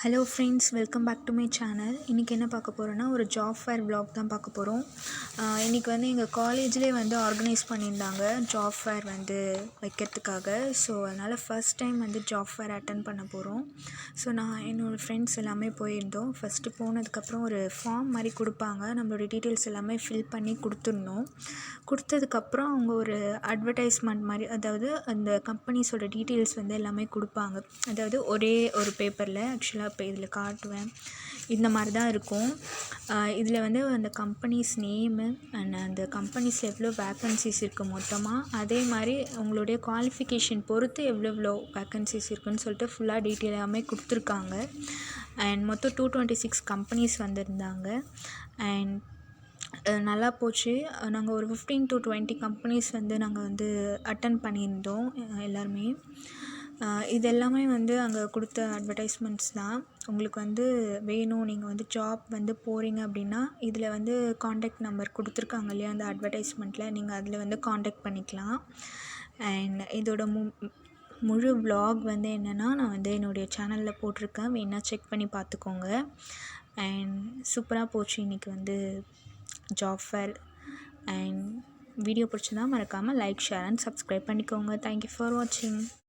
Hello friends, welcome back to my channel. இன்றைக்கி என்ன பார்க்க போகிறோன்னா, ஒரு ஜாப் ஃபேர் vlog தான் பார்க்க போகிறோம். இன்றைக்கி வந்து எங்கள் காலேஜ்லேயே வந்து ஆர்கனைஸ் பண்ணியிருந்தாங்க ஜாப் ஃபேர் வந்து வைக்கிறதுக்காக. ஸோ அதனால் ஃபஸ்ட் டைம் வந்து ஜாப் ஃபேர் அட்டன் பண்ண போகிறோம். ஸோ நான் என்னோடய ஃப்ரெண்ட்ஸ் எல்லாமே போயிருந்தோம். ஃபஸ்ட்டு போனதுக்கப்புறம் ஒரு ஃபார்ம் மாதிரி கொடுப்பாங்க. நம்மளோட டீட்டெயில்ஸ் எல்லாமே ஃபில் பண்ணி கொடுத்துடணும். கொடுத்ததுக்கப்புறம் அவங்க ஒரு அட்வர்டைஸ்மெண்ட் மாதிரி, அதாவது அந்த கம்பெனிஸோட டீட்டெயில்ஸ் வந்து எல்லாமே கொடுப்பாங்க. அதாவது ஒரே ஒரு பேப்பரில் ஆக்சுவலாக இப்போ இதில் காட்டுவேன். இந்த மாதிரி தான் இருக்கும். இதில் வந்து அந்த கம்பெனிஸ் நேமு அண்ட் அந்த கம்பெனிஸில் எவ்வளோ வேக்கன்சிஸ் இருக்குது மொத்தமாக, அதே மாதிரி உங்களுடைய குவாலிஃபிகேஷன் பொறுத்து எவ்வளோ வேக்கன்சிஸ் இருக்குதுன்னு சொல்லிட்டு ஃபுல்லாக டீட்டெயிலாமே கொடுத்துருக்காங்க. அண்ட் மொத்தம் 226 கம்பெனிஸ் வந்திருந்தாங்க. அண்ட் நல்லா போச்சு. நாங்கள் ஒரு 15 to 20 கம்பெனிஸ் வந்து நாங்கள் வந்து அட்டன் பண்ணியிருந்தோம் எல்லாருமே. இது எல்லாமே வந்து அங்கே கொடுத்த அட்வர்டைஸ்மெண்ட்ஸ் தான். உங்களுக்கு வந்து வேணும், நீங்கள் வந்து ஜாப் வந்து போகிறீங்க அப்படின்னா இதில் வந்து காண்டாக்ட் நம்பர் கொடுத்துருக்காங்க இல்லையா, அந்த அட்வர்டைஸ்மெண்ட்டில் நீங்கள் அதில் வந்து காண்டாக்ட் பண்ணிக்கலாம். அண்ட் இதோட முழு vlog வந்து என்னென்னா, நான் வந்து என்னுடைய சேனலில் போட்டிருக்கேன், வேணால் செக் பண்ணி பார்த்துக்கோங்க. அண்ட் சூப்பராக போச்சு இன்றைக்கி வந்து ஜாப் ஃபேர். அண்ட் வீடியோ பிடிச்சதா மறக்காமல் லைக், ஷேர் அண்ட் சப்ஸ்கிரைப் பண்ணிக்கோங்க. தேங்க்யூ ஃபார் வாட்சிங்.